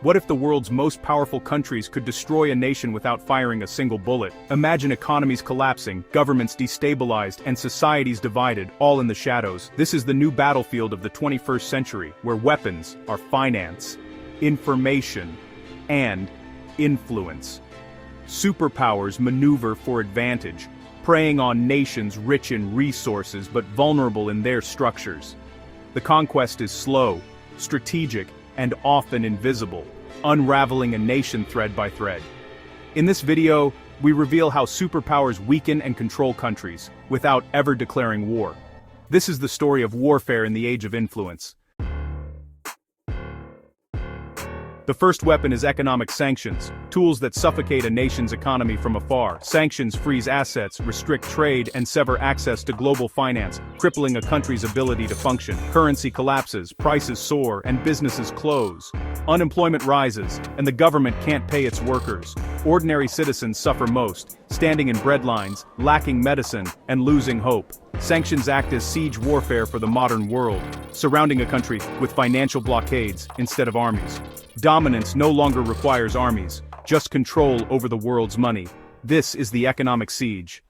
What if the world's most powerful countries could destroy a nation without firing a single bullet? Imagine economies collapsing, governments destabilized, and societies divided, all in the shadows. This is the new battlefield of the 21st century, where weapons are finance, information, and influence. Superpowers maneuver for advantage, preying on nations rich in resources but vulnerable in their structures. The conquest is slow, strategic, and often invisible, unraveling a nation thread by thread. In this video, we reveal how superpowers weaken and control countries, without ever declaring war. This is the story of warfare in the age of influence. The first weapon is economic sanctions, tools that suffocate a nation's economy from afar. Sanctions freeze assets, restrict trade, and sever access to global finance, crippling a country's ability to function. Currency collapses, prices soar, and businesses close. Unemployment rises, and the government can't pay its workers. Ordinary citizens suffer most, standing in breadlines, lacking medicine, and losing hope. Sanctions act as siege warfare for the modern world, surrounding a country with financial blockades instead of armies. Dominance no longer requires armies, just control over the world's money. This is the economic siege.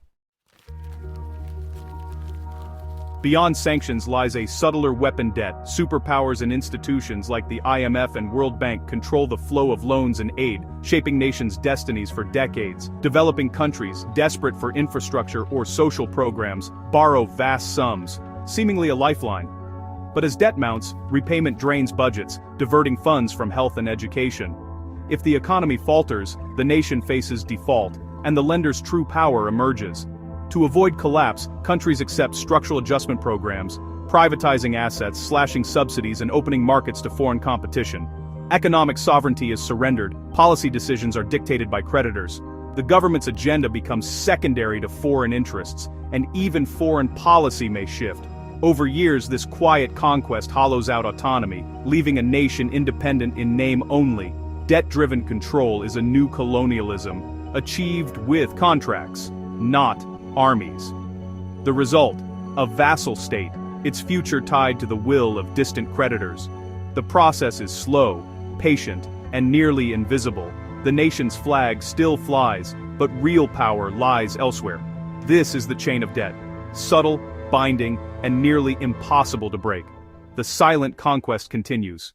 Beyond sanctions lies a subtler weapon: debt. Superpowers and institutions like the IMF and World Bank control the flow of loans and aid, shaping nations' destinies for decades. Developing countries, desperate for infrastructure or social programs, borrow vast sums, seemingly a lifeline. But as debt mounts, repayment drains budgets, diverting funds from health and education. If the economy falters, the nation faces default, and the lender's true power emerges. To avoid collapse, countries accept structural adjustment programs, privatizing assets, slashing subsidies, and opening markets to foreign competition. Economic sovereignty is surrendered, policy decisions are dictated by creditors. The government's agenda becomes secondary to foreign interests, and even foreign policy may shift. Over years, this quiet conquest hollows out autonomy, leaving a nation independent in name only. Debt-driven control is a new colonialism, achieved with contracts, not armies. The result, a vassal state, its future tied to the will of distant creditors. The process is slow, patient, and nearly invisible. The nation's flag still flies, but real power lies elsewhere. This is the chain of debt, subtle, binding, and nearly impossible to break. The silent conquest continues.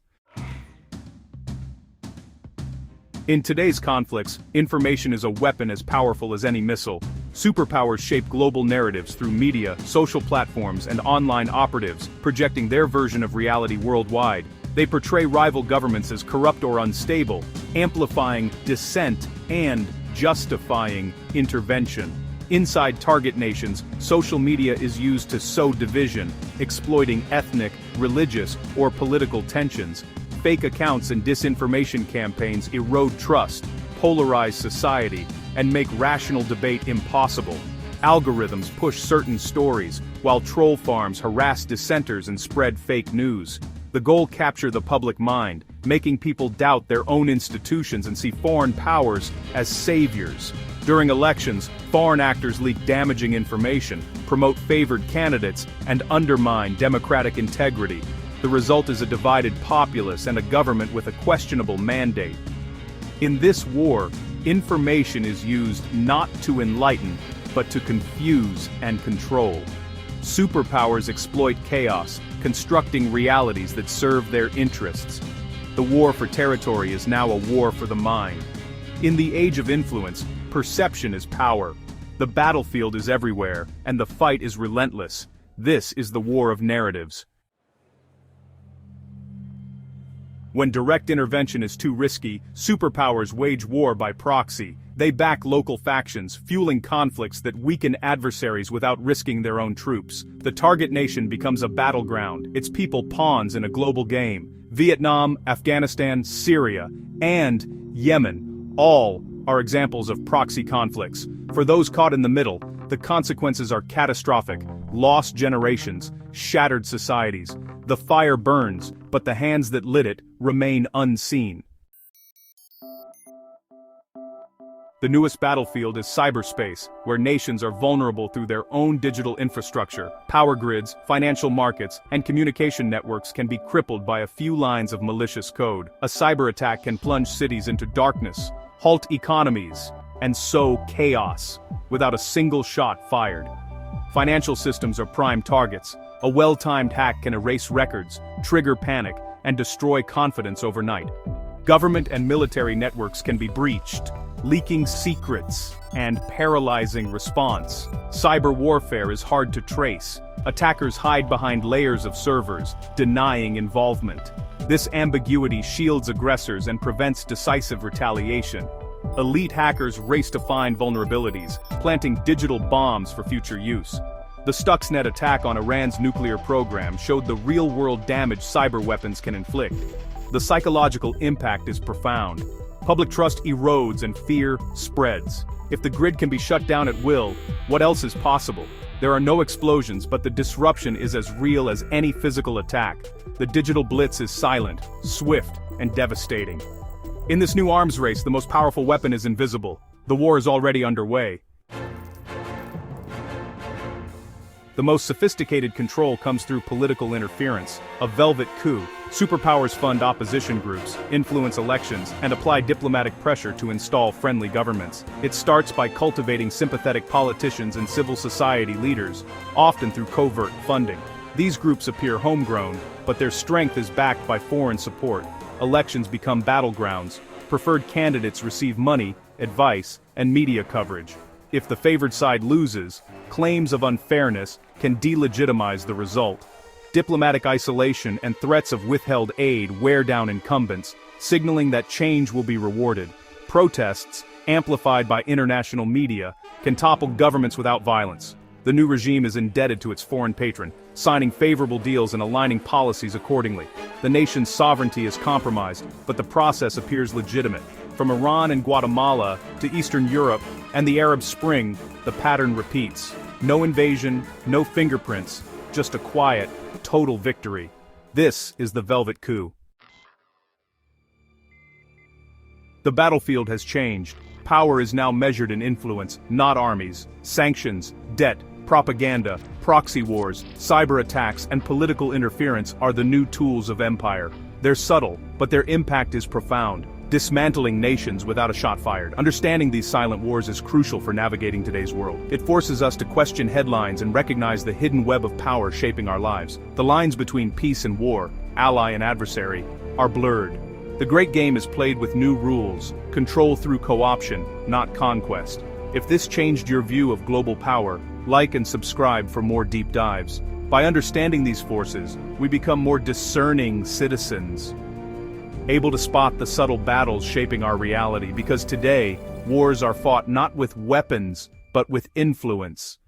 In today's conflicts, information is a weapon as powerful as any missile. Superpowers shape global narratives through media, social platforms, and online operatives, projecting their version of reality worldwide. They portray rival governments as corrupt or unstable, amplifying dissent and justifying intervention. Inside target nations, social media is used to sow division, exploiting ethnic, religious, or political tensions. Fake accounts and disinformation campaigns erode trust, polarize society, and make rational debate impossible. Algorithms push certain stories, while troll farms harass dissenters and spread fake news. The goal: capture the public mind, making people doubt their own institutions and see foreign powers as saviors. During elections, foreign actors leak damaging information, promote favored candidates, and undermine democratic integrity. The result is a divided populace and a government with a questionable mandate. In this war, information is used not to enlighten, but to confuse and control. Superpowers exploit chaos, constructing realities that serve their interests. The war for territory is now a war for the mind. In the age of influence, perception is power. The battlefield is everywhere, and the fight is relentless. This is the war of narratives. When direct intervention is too risky, superpowers wage war by proxy. They back local factions, fueling conflicts that weaken adversaries without risking their own troops. The target nation becomes a battleground, its people pawns in a global game. Vietnam, Afghanistan, Syria, and Yemen, all are examples of proxy conflicts. For those caught in the middle, the consequences are catastrophic: lost generations, shattered societies. The fire burns, but the hands that lit it remain unseen. The newest battlefield is cyberspace, where nations are vulnerable through their own digital infrastructure. Power grids, financial markets, and communication networks can be crippled by a few lines of malicious code. A cyber attack can plunge cities into darkness, halt economies, and sow chaos without a single shot fired. Financial systems are prime targets. A well-timed hack can erase records, trigger panic, and destroy confidence overnight. Government and military networks can be breached, leaking secrets and paralyzing response. Cyber warfare is hard to trace. Attackers hide behind layers of servers, denying involvement. This ambiguity shields aggressors and prevents decisive retaliation. Elite hackers race to find vulnerabilities, planting digital bombs for future use. The Stuxnet attack on Iran's nuclear program showed the real-world damage cyber weapons can inflict. The psychological impact is profound. Public trust erodes and fear spreads. If the grid can be shut down at will, what else is possible? There are no explosions, but the disruption is as real as any physical attack. The digital blitz is silent, swift, and devastating. In this new arms race, the most powerful weapon is invisible. The war is already underway. The most sophisticated control comes through political interference, a velvet coup. Superpowers fund opposition groups, influence elections, and apply diplomatic pressure to install friendly governments. It starts by cultivating sympathetic politicians and civil society leaders, often through covert funding. These groups appear homegrown, but their strength is backed by foreign support. Elections become battlegrounds. Preferred candidates receive money, advice, and media coverage. If the favored side loses, claims of unfairness can delegitimize the result. Diplomatic isolation and threats of withheld aid wear down incumbents, signaling that change will be rewarded. Protests, amplified by international media, can topple governments without violence. The new regime is indebted to its foreign patron, signing favorable deals and aligning policies accordingly. The nation's sovereignty is compromised, but the process appears legitimate. From Iran and Guatemala to Eastern Europe and the Arab Spring, the pattern repeats. No invasion, no fingerprints, just a quiet, total victory. This is the velvet coup. The battlefield has changed. Power is now measured in influence, not armies. Sanctions, debt, propaganda, proxy wars, cyber attacks, and political interference are the new tools of empire. They're subtle, but their impact is profound, dismantling nations without a shot fired. Understanding these silent wars is crucial for navigating today's world. It forces us to question headlines and recognize the hidden web of power shaping our lives. The lines between peace and war, ally and adversary, are blurred. The great game is played with new rules, control through co-option, not conquest. If this changed your view of global power, like and subscribe for more deep dives. By understanding these forces, we become more discerning citizens, able to spot the subtle battles shaping our reality, because today, wars are fought not with weapons, but with influence.